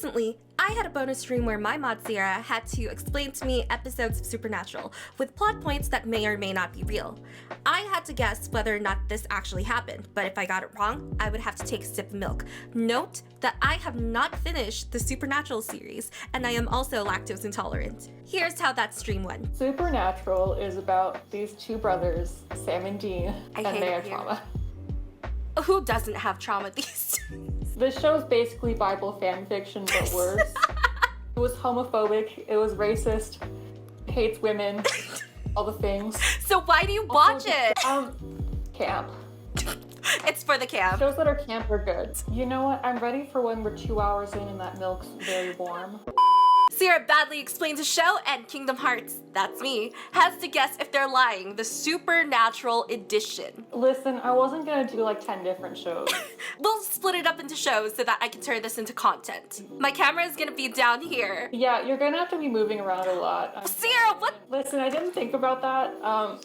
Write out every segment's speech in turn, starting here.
Recently, I had a bonus stream where my mod Sierra had to explain to me episodes of Supernatural with plot points that may or may not be real. I had to guess whether or not this actually happened, but if I got it wrong, I would have to take a sip of milk. Note that I have not finished the Supernatural series, and I am also lactose intolerant. Here's how that stream went. Supernatural is about these two brothers, Sam and Dean, and they have trauma. Who doesn't have trauma these days? This show is basically Bible fan fiction, but worse. It was homophobic, it was racist, hates women, all the things. So why do you watch it? Camp. It's for the camp. Shows that are camp are good. You know what? I'm ready for when we're 2 hours in and that milk's very warm. Sierra badly explains a show, and Kingdom Hearts, that's me, has to guess if they're lying, the Supernatural edition. Listen, I wasn't gonna do like 10 different shows. We'll split it up into shows so that I can turn this into content. My camera is gonna be down here. Yeah, you're gonna have to be moving around a lot. Sierra, what? Listen, I didn't think about that. I'm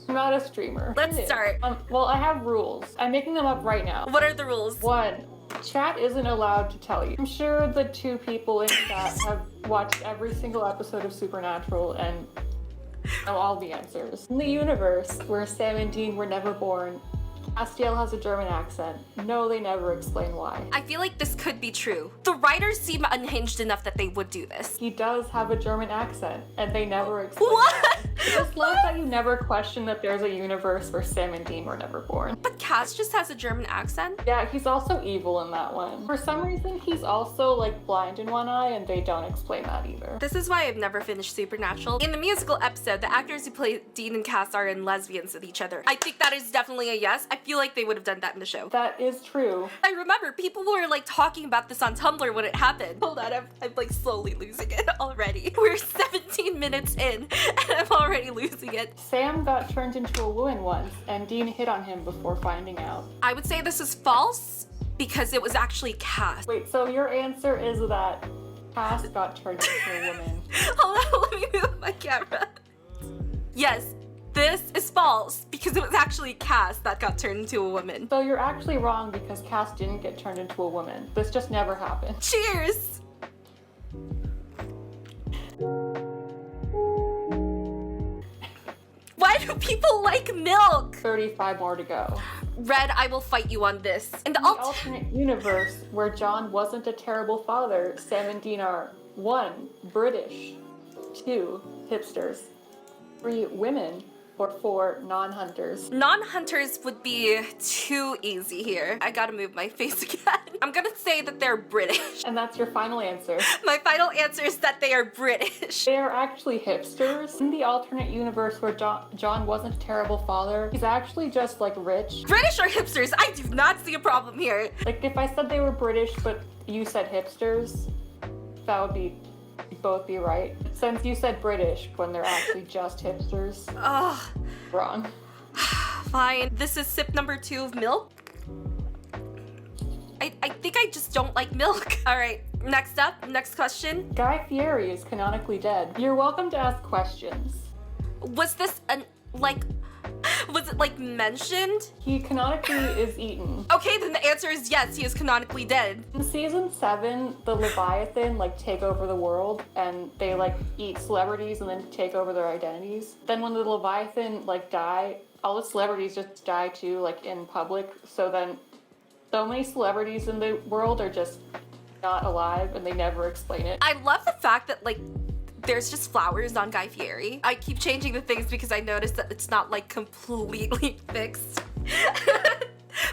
not a streamer. Let's start. Well, I have rules. I'm making them up right now. What are the rules? 1. Chat isn't allowed to tell you. I'm sure the 2 people in chat have watched every single episode of Supernatural and know all the answers. In the universe where Sam and Dean were never born, Castiel has a German accent. No, they never explain why. I feel like this could be true. The writers seem unhinged enough that they would do this. He does have a German accent, and they never explain What? why. I just love that you never question that there's a universe where Sam and Dean were never born. But Cass just has a German accent? Yeah, he's also evil in that one. For some reason, he's also like blind in one eye, and they don't explain that either. This is why I've never finished Supernatural. In the musical episode, the actors who play Dean and Cass are in lesbians with each other. I think that is definitely a yes. I feel like they would have done that in the show. That is true. I remember people were like talking about this on Tumblr when it happened. Hold on, I'm like slowly losing it already. We're 17 minutes in and I'm already losing it. Sam got turned into a woman once, and Dean hit on him before finding out. I would say this is false because it was actually Cass. Wait, so your answer is that Cass got turned into a woman? Hold on, let me move my camera. Yes. This is false because it was actually Cass that got turned into a woman. So you're actually wrong because Cass didn't get turned into a woman. This just never happened. Cheers! Why do people like milk? 35 more to go. Red, I will fight you on this. In the alternate universe where John wasn't a terrible father, Sam and Dean are 1. British, 2. Hipsters, 3. Women, or 4. Non-hunters. Non-hunters would be too easy here. I gotta move my face again. I'm gonna say that they're British. And that's your final answer. My final answer is that they are British. They are actually hipsters. In the alternate universe where John wasn't a terrible father, he's actually just like rich. British or hipsters? I do not see a problem here. Like if I said they were British but you said hipsters, that would be both be right. Since you said British when they're actually just hipsters. Ugh. Wrong. Fine. This is sip number 2 of milk. I think I just don't like milk. All right, next up, next question. Guy Fieri is canonically dead. You're welcome to ask questions. Was this was it like mentioned? He canonically is eaten. Okay, then the answer is yes, he is canonically dead. In season 7, the Leviathan like take over the world and they like eat celebrities and then take over their identities. Then when the Leviathan like die, all the celebrities just die too, like in public. So then so many celebrities in the world are just not alive and they never explain it. I love the fact that like there's just flowers on Guy Fieri. I keep changing the things because I noticed that it's not like completely fixed.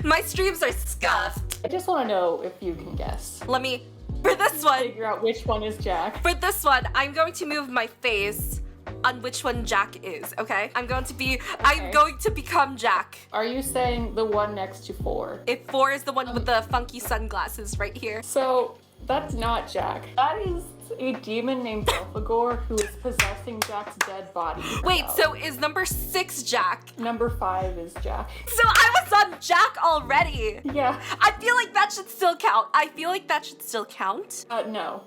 My streams are scuffed. I just want to know if you can guess. For this one, Figure out which one is Jack. for this one, I'm going to move my face on which one Jack is, okay? I'm going to become Jack. Are you saying the one next to 4? If 4 is the one with the funky sunglasses right here. So that's not Jack. That is a demon named Belphegor who is possessing Jack's dead body. Wait, so is number 6 Jack? Number 5 is Jack. So I was on Jack already. Yeah. I feel like that should still count. No.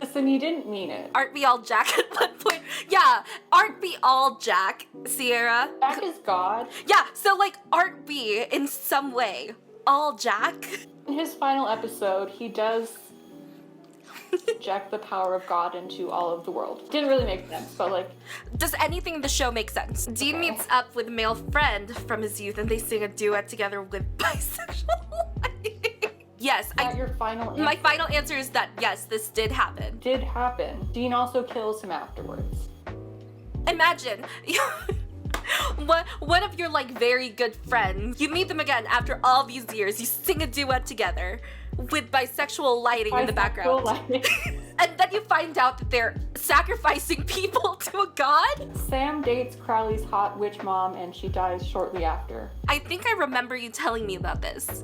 Listen, you didn't mean it. Aren't we all Jack at one point? Yeah, aren't we all Jack, Sierra? Jack is God. Yeah, so like, aren't we in some way all Jack? In his final episode, he does inject the power of God into all of the world. Didn't really make sense, but like... Does anything in the show make sense? Dean meets up with a male friend from his youth and they sing a duet together with bisexual. Yes, your final answer? My final answer is that yes, this did happen. Did happen. Dean also kills him afterwards. Imagine, one of your like very good friends, you meet them again after all these years, you sing a duet together with bisexual lighting in the background. And then you find out that they're sacrificing people to a god? Sam dates Crowley's hot witch mom and she dies shortly after. I think I remember you telling me about this.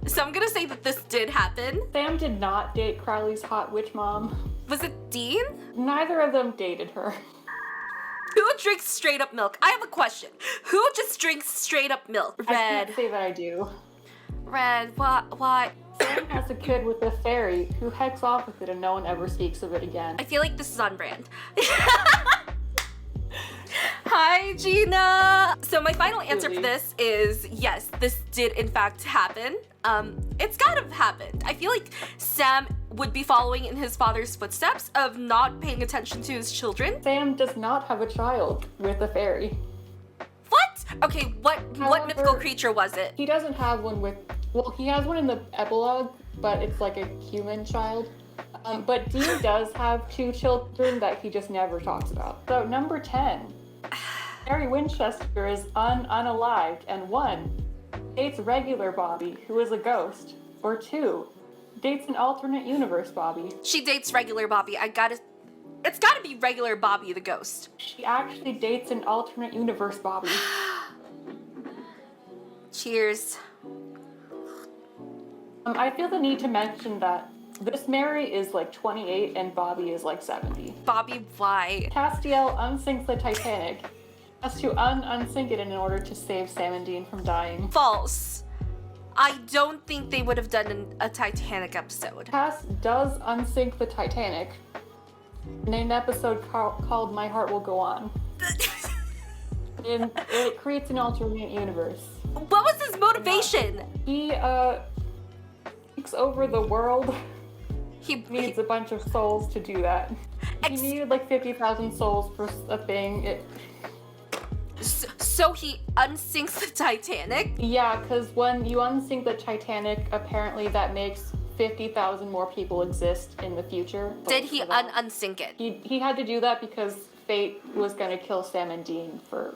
So I'm gonna say that this did happen. Sam did not date Crowley's hot witch mom. Was it Dean? Neither of them dated her. Who drinks straight up milk? I have a question. Who just drinks straight up milk? Red. I can't say that I do. Red, what? Sam has a kid with a fairy who hecks off with it and no one ever speaks of it again. I feel like this is on brand. Hi, Gina! So my final answer for this is yes, this did in fact happen. It's gotta have happened. I feel like Sam would be following in his father's footsteps of not paying attention to his children. Sam does not have a child with a fairy. What? Okay, what However, mythical creature was it? He doesn't have one with, well, he has one in the epilogue, but it's like a human child. But Dean does have 2 children that he just never talks about. So number 10, Mary Winchester is unalived, and 1, dates regular Bobby, who is a ghost, or 2, dates an alternate universe Bobby. She dates regular Bobby. It's gotta be regular Bobby the ghost. She actually dates an alternate universe Bobby. Cheers. I feel the need to mention that this Mary is like 28 and Bobby is like 70. Bobby, why? Castiel unsinks the Titanic. Has to unsink it in order to save Sam and Dean from dying. False. I don't think they would have done a Titanic episode. Cass does unsink the Titanic in an episode called My Heart Will Go On. And it creates an alternate universe. What was his motivation? He takes over the world. He needs a bunch of souls to do that. He needed like 50,000 souls for a thing. So he unsinks the Titanic? Yeah, because when you unsink the Titanic, apparently that makes 50,000 more people exist in the future. Did he unsink it? He had to do that because fate was going to kill Sam and Dean for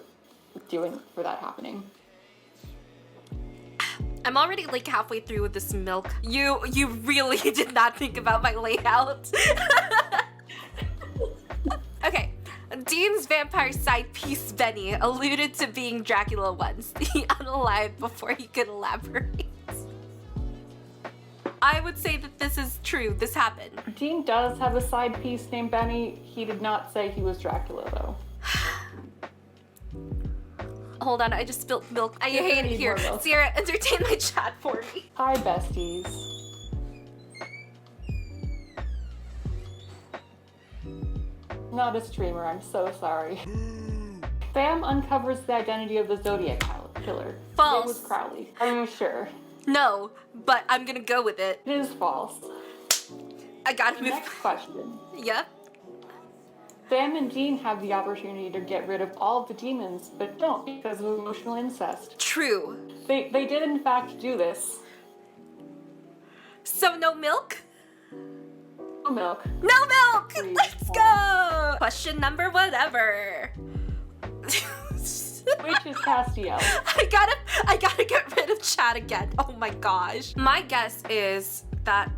that happening. I'm already like halfway through with this milk. You really did not think about my layout. Okay. Dean's vampire side piece Benny alluded to being Dracula once. He unalived before he could elaborate. I would say that this is true. This happened. Dean does have a side piece named Benny. He did not say he was Dracula though. Hold on, I just spilled milk. I hate it here. Sierra, entertain my chat for me. Hi, besties. Not a streamer, I'm so sorry. Sam uncovers the identity of the Zodiac killer. False. It was Crowley. Are you sure? No, but I'm gonna go with it. It is false. I gotta move. Next question. Yep. Sam and Dean have the opportunity to get rid of all of the demons, but don't because of emotional incest. True. They did in fact do this. So no milk? No milk. No milk! Let's go! Question number whatever. Which is Castiel. I gotta get rid of chat again. Oh my gosh. My guess is that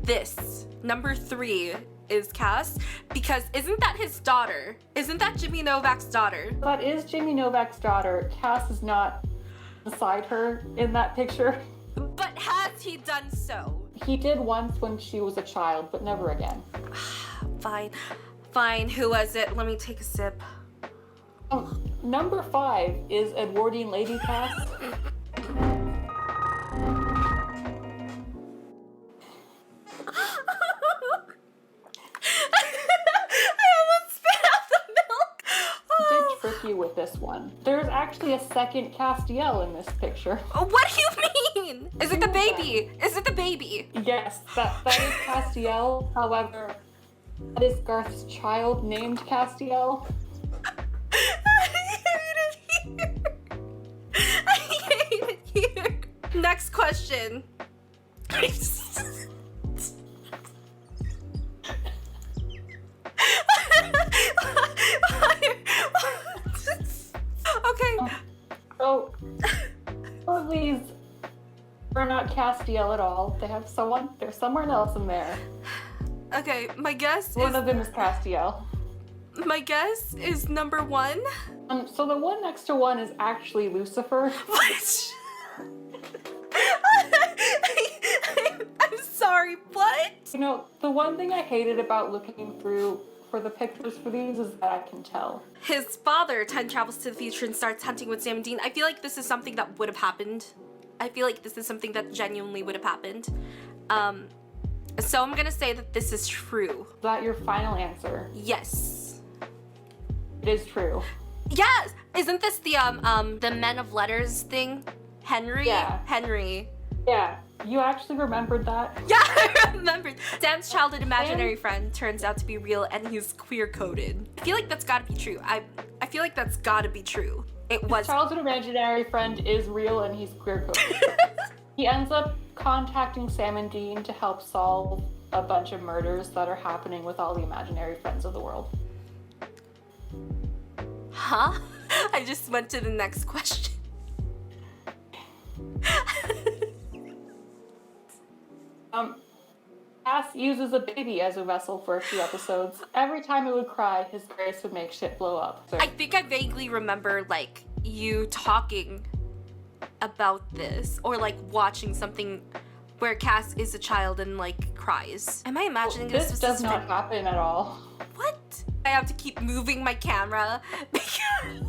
this number 3 is Cass, because isn't that his daughter? Isn't that Jimmy Novak's daughter? That is Jimmy Novak's daughter. Cass is not beside her in that picture. But has he done so? He did once when she was a child, but never again. Fine. Who was it? Let me take a sip. Number 5 is Edwardian Lady Cass. You with this one. There's actually a second Castiel in this picture. What do you mean? Is it the baby? Is it the baby. Yes, that is Castiel. However, that is Garth's child named Castiel. I hate it here. Next question. Okay. So, these are not Castiel at all. They have someone. There's someone else in there. Okay, my guess One of them is Castiel. number 1. So the one next to 1 is actually Lucifer. What? I'm sorry, what? You know, the one thing I hated about looking through for the pictures for these is that I can tell. His father time travels to the future and starts hunting with Sam and Dean. I feel like this is something that would have happened. I feel like this is something that genuinely would have happened. So I'm gonna say that this is true. Is that your final answer? Yes. It is true. Yes! Isn't this the Men of Letters thing? Henry? Yeah. Henry. Yeah, you actually remembered that? Yeah, I remembered. Sam's childhood imaginary friend turns out to be real and he's queer-coded. I feel like that's gotta be true. I feel like that's gotta be true. It was. His childhood imaginary friend is real and he's queer-coded. He ends up contacting Sam and Dean to help solve a bunch of murders that are happening with all the imaginary friends of the world. Huh? I just went to the next question. Cass uses a baby as a vessel for a few episodes. Every time it would cry, his grace would make shit blow up. So, I think I vaguely remember, like, you talking about this, or, like, watching something where Cass is a child and, like, cries. Am I imagining this was does not happen at all. What? I have to keep moving my camera because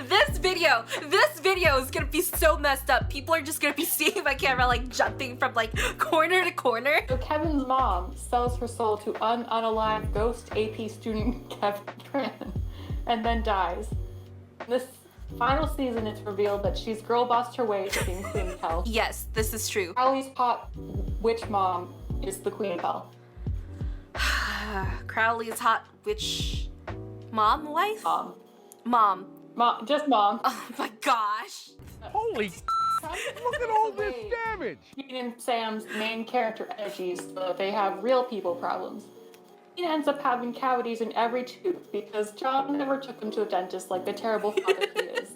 this video is gonna be so messed up. People are just gonna be seeing my camera like jumping from like corner to corner. So Kevin's mom sells her soul to unalive ghost AP student Kevin Tran and then dies. In this final season, it's revealed that she's girl bossed her way to being Queen of Hell. Yes, this is true. Crowley's hot witch mom is the Queen of Hell. Crowley's hot witch mom wife? Mom. Just mom. Oh my gosh. Holy look at all this damage! Dean and Sam's main character energies, so they have real people problems. Dean ends up having cavities in every tooth because John never took him to a dentist like the terrible father he is.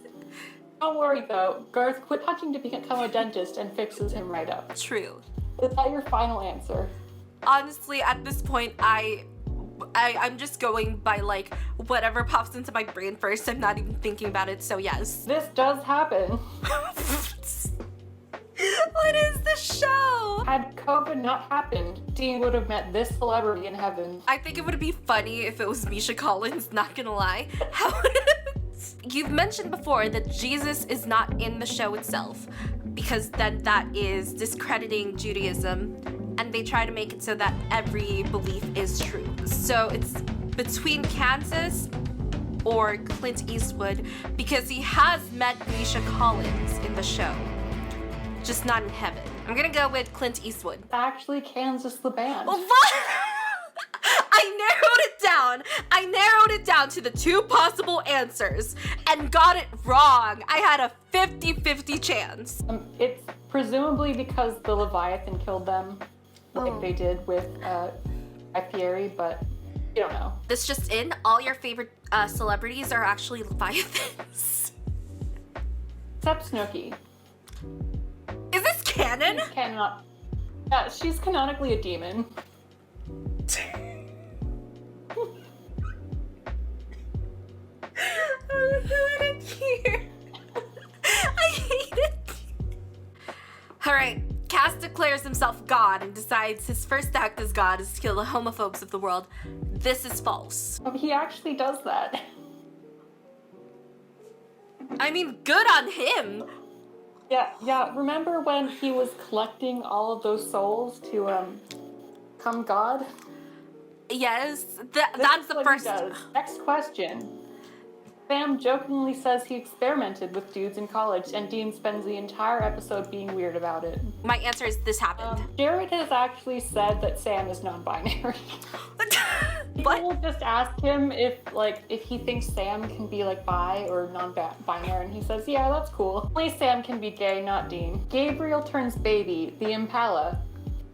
Don't worry though, Garth quit hunting to become a dentist and fixes him right up. True. Is that your final answer? Honestly, at this point, I'm just going by like whatever pops into my brain first. I'm not even thinking about it, so yes. This does happen. What is the show? Had COVID not happened, Dean would have met this celebrity in heaven. I think it would be funny if it was Misha Collins, not gonna lie. You've mentioned before that Jesus is not in the show itself, because then that is discrediting Judaism, and they try to make it so that every belief is true. So it's between Kansas or Clint Eastwood, because he has met Misha Collins in the show, just not in heaven. I'm gonna go with Clint Eastwood. Actually, Kansas the band. What? I narrowed it down to the 2 possible answers and got it wrong. I had a 50-50 chance. It's presumably because the Leviathan killed them, like they did with Guy Fieri, but you don't know. This just in, all your favorite celebrities are actually Leviathans. Except Snooki. Is this canon? Yeah, she's canonically a demon. I hate it. Alright, Cass declares himself God and decides his first act as God is to kill the homophobes of the world. This is false. He actually does that. I mean, good on him. Yeah, remember when he was collecting all of those souls to become God? Yes, that's the first. Next question. Sam jokingly says he experimented with dudes in college, and Dean spends the entire episode being weird about it. My answer is this happened. Jared has actually said that Sam is non-binary. People just ask him if he thinks Sam can be like bi or non-binary, and he says, yeah, that's cool. Only Sam can be gay, not Dean. Gabriel turns Baby, the Impala,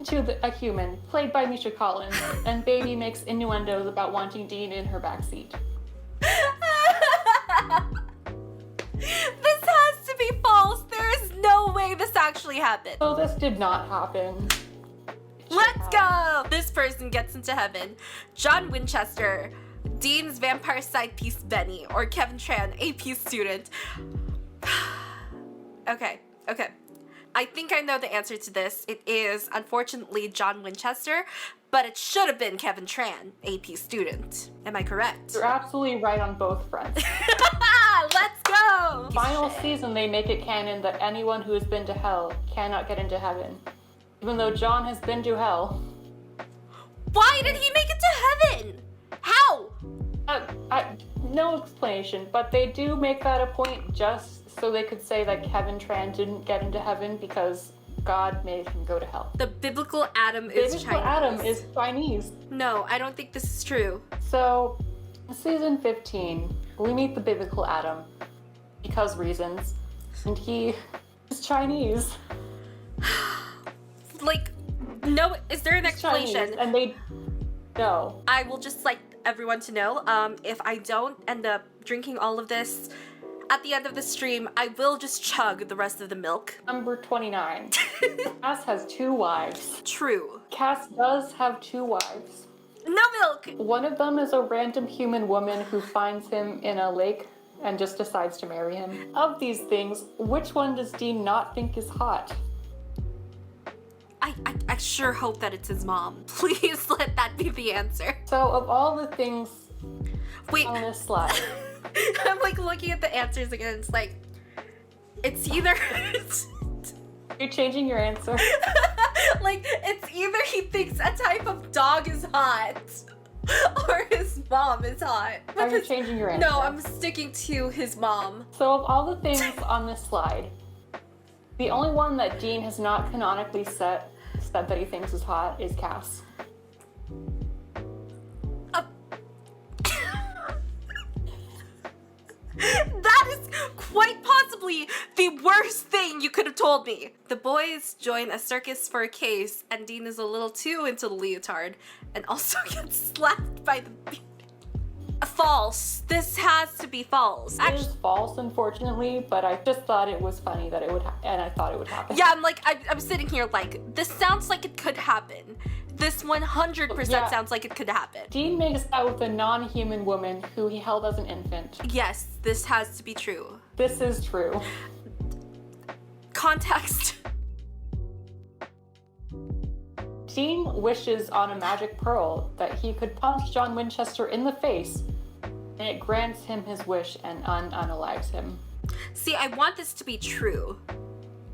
into a human, played by Misha Collins, and Baby makes innuendos about wanting Dean in her backseat. This has to be false. There is no way this actually happened. So this did not happen. Let's go! This person gets into heaven. John Winchester, Dean's vampire side piece Benny, or Kevin Tran, AP student. Okay. I think I know the answer to this. It is, unfortunately, John Winchester, but it should have been Kevin Tran, AP student. Am I correct? You're absolutely right on both fronts. Let's go! Final season, they make it canon that anyone who has been to hell cannot get into heaven. Even though John has been to hell. Why did he make it to heaven? How? No explanation, but they do make that a point just so they could say that Kevin Tran didn't get into heaven because God made him go to hell. The biblical Adam is Chinese. Biblical Adam is Chinese. No, I don't think this is true. So, in season 15, we meet the biblical Adam because reasons, and he is Chinese. Like, no, is there an He's explanation? Chinese, and they no. I will just like everyone to know, if I don't end up drinking all of this at the end of the stream, I will just chug the rest of the milk. Number 29. Cass has 2 wives. True. Cass does have 2 wives. No milk! One of them is a random human woman who finds him in a lake and just decides to marry him. Of these things, which one does Dean not think is hot? I sure hope that it's his mom. Please let that be the answer. So, of all the things Wait. on this slide, I'm like looking at the answers again. It's like, it's either. you're changing your answer. Like, it's either he thinks a type of dog is hot or his mom is hot. Are you changing your answer? No, I'm sticking to his mom. So, of all the things on this slide, the only one that Dean has not canonically said that he thinks is hot is Cass. That is quite possibly the worst thing you could have told me. The boys join a circus for a case, and Dean is a little too into the leotard and also gets slapped by the beat. False. This has to be false. It is false, unfortunately, but I just thought it was funny that it would, and I thought it would happen. Yeah, I'm sitting here like, this sounds like it could happen. This 100% sounds like it could happen. Dean makes out with a non-human woman who he held as an infant. Yes, this has to be true. This is true. Context. Dean wishes on a magic pearl that he could punch John Winchester in the face, and it grants him his wish and unalives him. See, I want this to be true.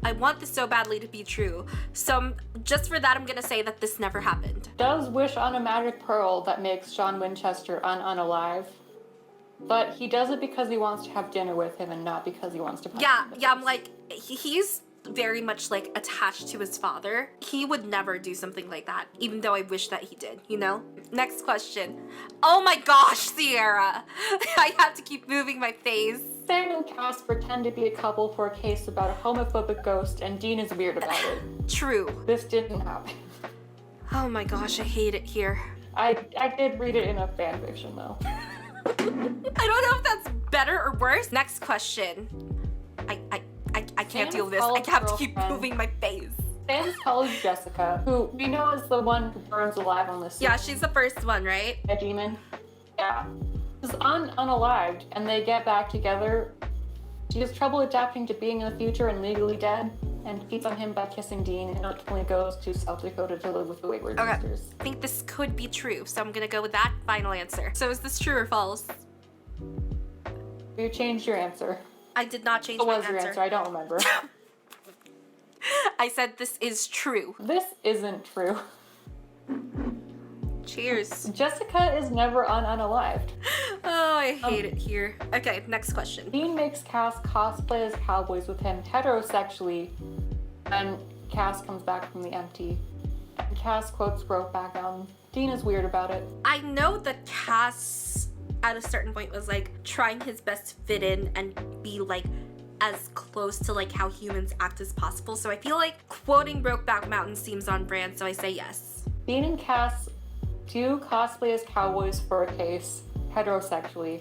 I want this so badly to be true. So just for that, I'm gonna say that this never happened. Does wish on a magic pearl that makes John Winchester unalive, but he does it because he wants to have dinner with him and not because he wants to punch him in the face. I'm like, he's very much like attached to his father. He would never do something like that, even though I wish that he did, you know? Next question. Oh my gosh, Sierra. I have to keep moving my face. Sam and Cass pretend to be a couple for a case about a homophobic ghost, and Dean is weird about it. True. This didn't happen. Oh my gosh, I hate it here. I did read it in a fan fiction though. I don't know if that's better or worse. Next question. I can't deal with this. I have to keep moving my face. Sam's college Jessica, who we know is the one who burns alive on this. Yeah, she's the first one, right? A demon. Yeah. Is unalived, and they get back together. She has trouble adapting to being in the future and legally dead, and cheats on him by kissing Dean, and ultimately goes to South Dakota to live with the Wayward sisters. I think this could be true, so I'm gonna go with that final answer. So is this true or false? You changed your answer. I did not change What my was your answer? I don't remember. I said this is true. This isn't true. Cheers. Jessica is never unalived. Oh, I hate it here. Okay, next question. Dean makes Cass cosplay as cowboys with him heterosexually, and Cass comes back from the empty. And Cass quotes Brokeback Mountain. Dean is weird about it. I know that Cass, at a certain point, was like trying his best to fit in and be like as close to like how humans act as possible. So I feel like quoting Brokeback Mountain seems on brand, so I say yes. Dean and Cass do cosplay as cowboys for a case, heterosexually.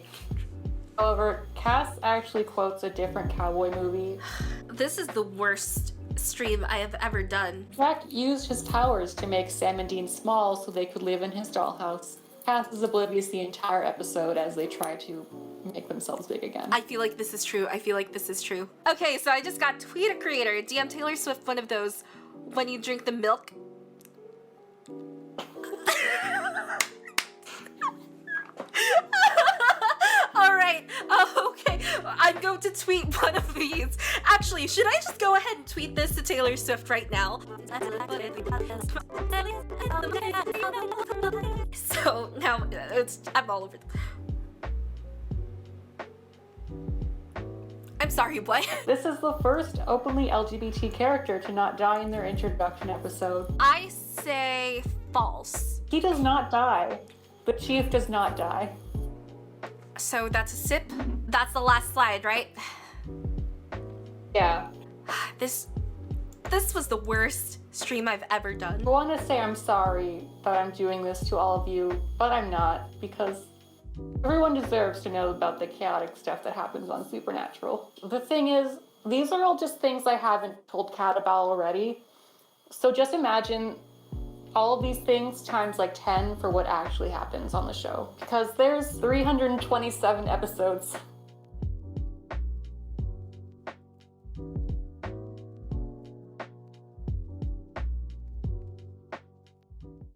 However, Cass actually quotes a different cowboy movie. This is the worst stream I have ever done. Jack used his powers to make Sam and Dean small so they could live in his dollhouse. Cass is oblivious the entire episode as they try to make themselves big again. I feel like this is true. I feel like this is true. Okay, so I just got tweet a creator. DM Taylor Swift one of those when you drink the milk. Alright, okay. I'm going to tweet one of these. Actually, should I just go ahead and tweet this to Taylor Swift right now? So now I'm all over. I'm sorry, what? This is the first openly LGBT character to not die in their introduction episode. I say false. He does not die. The chief does not die. So that's a sip. That's the last slide, right? Yeah. This was the worst stream I've ever done. I want to say I'm sorry that I'm doing this to all of you, but I'm not, because everyone deserves to know about the chaotic stuff that happens on Supernatural. The thing is, these are all just things I haven't told Kat about already. So just imagine all of these things times like 10 for what actually happens on the show. Because there's 327 episodes.